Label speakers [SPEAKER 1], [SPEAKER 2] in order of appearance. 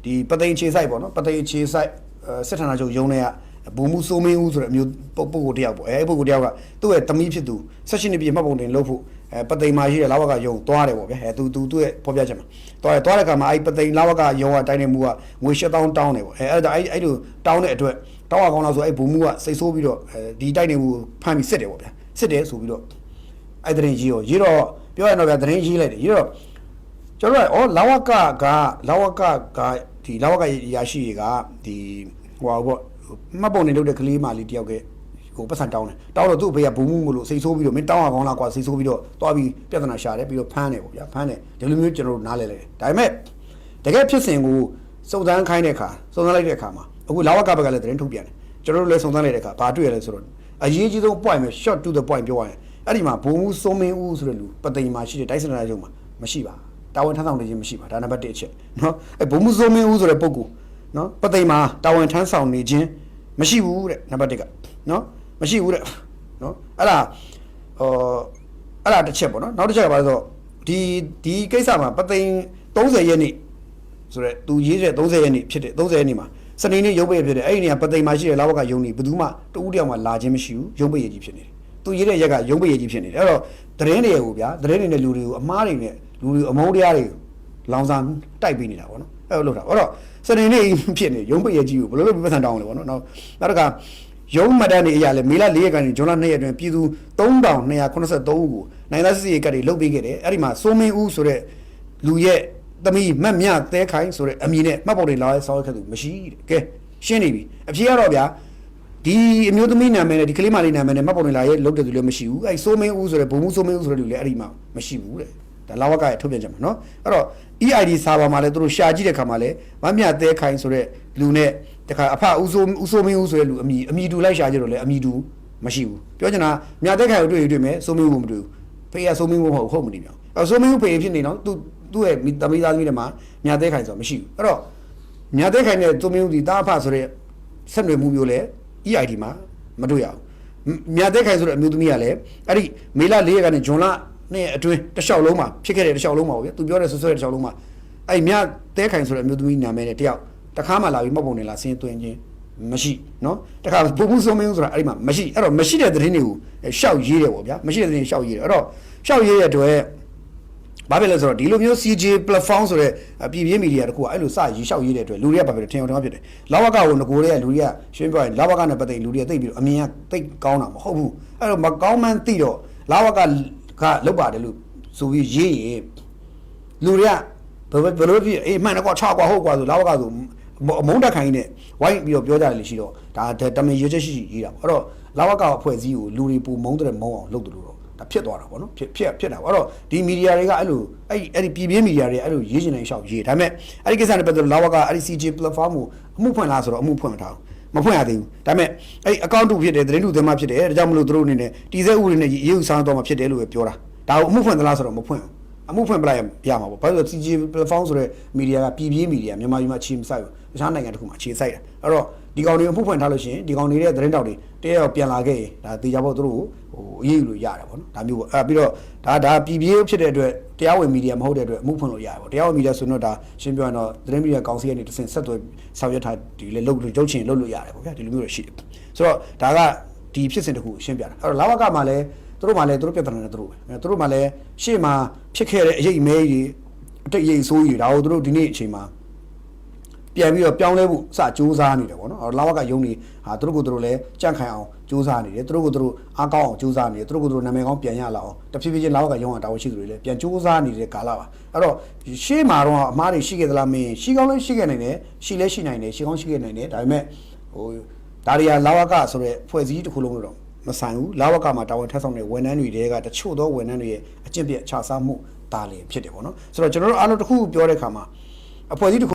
[SPEAKER 1] ဒီပသိမ်ခြေဆိုင်ပေါ့နော်ပသိမ်ခြေဆိုင်စစ်ဌာနချုပ်ရုံးထဲကဘူမှုစိုးမင်းဦးဆိုတဲ့အမျိုးပုဂ္ဂိုလ်တယောက်ပေါ့ပုဂ္ဂိုလ်တယောက်ကသူ့ရဲ့သမီးဖြစ်သူ16နှစ်ပြည့်မှတ်ပုံတင်လုပ်ဖို့ပသိမ်မှာရှိတဲ့လာဝကရုံးသွားတယ်ပေါ့ဗျာသူ့ရဲ့ဖော်ပြချက်မှာသွားတဲ့အခါမှာပသိမ်လာဝကရုံးကတိုင်းနေမှုကငွေ8000တောင်းတယ်ပေါ့အဲ့ဒါအဲ့လိုတောင်းတဲ့အတွက်တောင်းရကောင်းလားဆိုဘူမှုကစိတ်ဆိုးပြီးတော့ဒီတိုက်နေမှုဖမ်းပြီးစစ်တယ်ပေါ့ဗျာစစ်တယ်ဆိုပြီးတော့အဲ့တရင်ကြီးရောရေးတော့ပြောရတော့ဗျာတရင်ကြီးလိုက်တယ်ရေးတော့ကျွန်တော်ကလာဝကဒီလာဝကရရှိကဒီဟိုပေါ့မှတ်ပုံနေလုပ်တဲ့ကလေးမလေးတယောက်ကဟိုပတ်စံတောင်းတယ်တောင်းတော့သူ့အဖေကဘူမှုမလို့စိတ်ဆိုးပြီးတော့မင်းတောင်းရကောင်းလားကွာစိတ်ဆိုးပြီးတော့တွားပြီးပြဿနာရှာတယ်ပြီးတော့ဖမ်းတယ်ပေါ့ဗျာဖမ်းတယ်ဒီလိုမျိုးကျွန်တော်တို့နားလဲတယ်ဒါပေမဲ့တကယ်ဖြစ်စဉ်ကိုစုံစမ်းခိုင်းတဲ့အခါစုံစမ်းလိုက်တဲ့အခါမှာအခုလာဝကဘက်ကလည်းသတင်းထုတ်ပြန်တယ်ကျွန်တော်တို့လည်းစုံစမ်းလိုက်တဲ့အခါဘာတွေ့ရလဲဆိုတော့အရေးကြီးဆုံး point ပဲ short to the point ပြောရရင်အဲ့ဒီမှာဘူမှုစိုးမင်းဦးဆိုတဲ့လူပသိမ်မှာရှိတဲ့တိုက်စင်တာရုံမှာမရှိပါတာဝန်ထမ်းဆောင်နေခြင်းမရှိပါဒါနံပါတ်1အချက်နော်အဲ့ဘူမှုစိုးမင်းဦးဆိုတဲ့ပုဂ္ဂိုလ်နော်ပသိမ်မှာတာဝန်ထမ်းဆောင်နေခြင်းမရှိဘူးတဲ့နံပါတ်1ကနော်မရှိဘူးတဲ့နော်အဲ့ဒါတစ်ချက်ပေါ့နော်နောက်တစ်ချက်ကဘာလဲဆိုတော့ဒီကိစ္စမှာပသိမ်30ရက်နေ့ဆိုတော့သူရေးတဲ့30ရက်နေ့ဖြစ်တဲ့30ရက်နေ့မှာစနေနေ့ရုပ်ပိတ်ဖြစ်တယ်အဲ့ဒီနေရာပသိမ်မှာရှိတဲ့လာဝကယုံနေဘယ်သူမှတူးတယောက်မှလာခြင်းမရှိဘူးရုပ်ပိတ်ရကြီးဖြစ်နေတယ်သူရေးတဲ့ရက်ကရုပ်ပိတ်ရကြီးဖြစ်နေတယ်အဲ့တော့သတင်းတွေကိုဗျာသတင်းတွေနဲ့လူတွေကိုအမားတွေနဲ့လူတွေအမုန်းတရားတွေလောင်စာတိုက်ပေးနေတာပေါ့နော်အဲ့လိုလုပ်တာအဲ့တော့စနေနေ့ဖြစ်နေရုံးပိတ်ရကြီးကိုဘယ်လိုလုပ်ပြီးပတ်စံတောင်းလဲပေါ့နော်နောက်တစ်ခါရုံးမတန်းနေအရာလဲမေလ4ရက်ကနေဇွန်လ2ရက်အတွင်းပြည်သူ3283ဦးကိုနိုင်သားစစ်ရေးကတ်တွေလုတ်ပေးခဲ့တယ်အဲ့ဒီမှာစိုးမင်းဦးဆိုတဲ့လူရဲ့သမီးမတ်မြသဲခိုင်ဆိုတဲ့အမည်နဲ့မှတ်ပုံတွေလာရဲဆောက်ခဲ့သူမရှိတဲ့ကဲရှင်းနေပြီအဖြေကတော့ဗျာဒီအမျိုးသမီးနာမည်နဲ့ဒီကလေးမလေးနာမည်နဲ့မှတ်ပုံတွေလာရဲလုတ်တဲ့သူလည်းမရှိဘူးအဲ့စိုးမင်းဦးဆိုတဲ့ဘုံမှုစိုးမင်းဦးဆိုတဲ့လူလည်းအဲ့ဒီမှာမရှိဘူးတဲ့ဒါလာဝကရဲ့ထုတ်ပြန်ချက်မှာနော်အဲ့တော့ EID စာပါမှာလည်းသူတို့ရှာကြည့်တဲ့ခါမှာလည်းမမြသဲခိုင်ဆိုတဲ့လူနဲ့တခါအဖဦးစိုးမင်းဦးဆိုတဲ့လူအမည်တူလိုက်ရှာကြတော့လည်းအမည်တူမရှိဘူးပြောချင်တာမြသဲခိုင်ကိုတွေ့မယ်စိုးမင်းဦးမတွေ့ဘူးဖေးရစိုးမင်းဦးဟုတ်မနေပြောင်းအဲ့စိုးမင်းဦးဖေးဖြစ်နေတော့သူ့ရဲ့သမီးသားသမီးတွေမှာမြသဲခိုင်ဆိုတာမရှိဘူးအဲ့တော့မြသဲခိုင်နဲ့စိုးမင်းဦးဒီတာအဖဆိုတဲ့ဆက်နွယ်မှုမျိုးလဲ EID မှာမတွေ့ရဘူးမြသဲခိုင်ဆိုတဲ့အမျိုးသမီးကလည်းအဲ့ဒီမေလ4ရက်ကနေဇွန်လနဲ့အတွင်းတစ်လျှောက်လုံးမှာဖြစ်ခဲ့တဲ့တစ်လျှောက်လုံးမှာပေါ့ဗျာသူပြောတဲ့ဆွဆွဲတဲ့တစ်လျှောက်လုံးမှာအဲ့မြသဲခိုင်ဆိုတဲ့အမျိုးသမီးနာမည်နဲ့တယောက်တခါမှလာပြီးမှတ်ပုံနဲ့လာဆင်းသွင်းခြင်းမရှိနော်တခါဘုံမှုစိုးမင်းဆိုတာအဲ့ဒီမှာမရှိအဲ့တော့မရှိတဲ့သတင်းတွေကိုရှောက်ရေးတယ်ပေါ့ဗျာမရှိတဲ့သတင်းရှောက်ရေးတယ်အဲ့တော့ရှောက်ရေးရတဲ့အတွက်ဘာဖြစ်လဲဆိုတော့ဒီလိုမျိုး CJ platform ဆိုတဲ့ပြည်ပြင်းမီဒီယာတခုကအဲ့လိုစရေးရှောက်ရေးတဲ့အတွက်လူတွေကဘာဖြစ်လဲထင်အောင်ထင်ဖြစ်တယ်လာဝကကိုငကိုတွေကလူတွေကရှင်းပြရင်လာဝကနဲ့ပတ်သက်လူတွေကသိပြီးတော့အမြင်ကသိကောင်းတာမဟုတ်ဘူးအဲ့တော့မကောင်းမှန်းသိတော့လာဝကလောက်ပါတယ်လို့ဆိုပြီးရေးရင်လူတွေကဘယ်လိုဖြစ်အေးမှန်တော့ကွာ6ကွာဟုတ်ကွာဆိုလာဝကဆိုအမုန်းတက်ခိုင်းနဲ့ဝိုင်းပြီးတော့ပြောကြတယ်လို့ရှိတော့ဒါတမင်ရွေးချက်ရှိရေးတာပေါ့အဲ့တော့လာဝကအဖွဲ့အစည်းကိုလူတွေပူမုန်းတဲ့မုန်းအောင်လုပ်တယ်လို့တော့ဒါဖြစ်သွားတာပေါ့နော်ဖြစ်တာပေါ့အဲ့တော့ဒီမီဒီယာတွေကအဲ့လိုအဲ့ဒီပြည်ပြင်းမီဒီယာတွေအဲ့လိုရေးချင်တဲ့အလျှောက်ရေးဒါပေမဲ့အဲ့ဒီကိစ္စနဲ့ပတ်သက်လို့လာဝကအဲ့ဒီ CJ platform ကိုအမှုဖွင့်လားဆိုတော့အမှုဖွင့်မထားဘူးမဖွင့်ရသေးဘူးဒါပေမဲ့အဲ့ account တူဖြစ်တယ်သတင်းတူသမားဖြစ်တယ်ဒါကြောင့်မလို့သူတို့အနေနဲ့တီစဲဥတွေနဲ့ရေးဥစားတော့မှဖြစ်တယ်လို့ပဲပြောတာဒါကိုအမှုဖွင့်သလားဆိုတော့မဖွင့်ဘူးအမှုဖွင့်ပလိုက်ရမှာပေါ့ဘာလို့လဲ CJ platform ဆိုတဲ့မီဒီယာကပြည်ပြင်းမီဒီယာမြန်မာပြည်မှာအခြေမစိုက်ဘူးတခြားနိုင်ငံတစ်ခုမှာအခြေစိုက်တာအဲ့တော့ဒီကောင်တွေအမှုဖွင့်ထားလို့ရှိရင်ဒီကောင်နေတဲ့သတင်းတောက်တွေတရက်ပြန်လာခဲ့ရင်ဒါတေချာပေါ့သူတို့ကိုအေးအေးလို့ရတယ်ပေါ့နော်ဒါမျိုးပေါ့အဲ့ပြီးတော့ဒါပြည်ပြင်းဖြစ်တဲ့အတွက်တရားဝင်မီဒီယာမဟုတ်တဲ့အတွက်အမှုဖွင့်လို့ရတယ်ပေါ့တရားဝင်မီဒီယာဆိုတော့ဒါရှင်းပြရင်တော့သတင်းမီဒီယာကောင်စီကနေတစ်ဆင့်ဆက်သွယ်ဆောင်ရွက်ထားဒီလေလုပ်ချုပ်ချင်လုပ်လို့ရတယ်ပေါ့ဗျာဒီလိုမျိုးတော့ရှိတယ်ဆိုတော့ဒါကဒီဖြစ်စဉ်တစ်ခုရှင်းပြတာအဲ့တော့လာဝကမှာလည်းသူတို့မှလည်းသူတို့ပြဿနာနဲ့သူတို့မှလည်းရှေ့မှာဖြစ်ခဲ့တဲ့အရေးမဲကြီးအတိတ်ရေးဆိုးကြီးဒါကိုသူတို့ဒီနေ့အချိန်မှာပြန်ပြီးတော့ပြောင်းလဲဖို့စကြိုးစားနေတယ်ပေါ့နော်လာဝကယုံနေဟာသူတို့ကိုသူတို့လည်းကြန့်ခိုင်အောင်ကြိုးစားနေတယ်သူတို့ကိုသူတို့အားကောင်းအောင်ကြိုးစားနေတယ်သူတို့ကိုသူတို့နာမည်ကောင်းပြန်ရလာအောင်တဖြည်းဖြည်းချင်းလာဝကယုံအောင်တာဝန်ရှိသူတွေလည်းပြန်ကြိုးစားနေတဲ့ကာလပါအဲ့တော့ရှေ့မှာတော့အမားတွေရှိခဲ့သလားမင်းရှိကောင်းလည်းရှိခဲ့နိုင်တယ်ရှိလည်းရှိနိုင်တယ်ရှိကောင်းရှိခဲ့နိုင်တယ်ဒါပေမဲ့ဟိုဒါတွေကလာဝကဆိုတဲ့ဖွဲ့စည်းတစ်ခုလုံးလို့တော့မဆိုင်ဘူးလာဝကမှာတာဝန်ထမ်းဆောင်တဲ့ဝန်ထမ်းတွေတွေကတချို့သောဝန်ထမ်းတွေရဲ့အကျင့်ပြတ်ခြားစားမှုဒါလည်းဖြစ်တယ်ပေါ့နော်ဆိုတော့ကျွန်တော်တို့အားလုံးတစ်ခုပြောတဲ့အခါမှာအဖွဲ့အစည်းတစ်ခု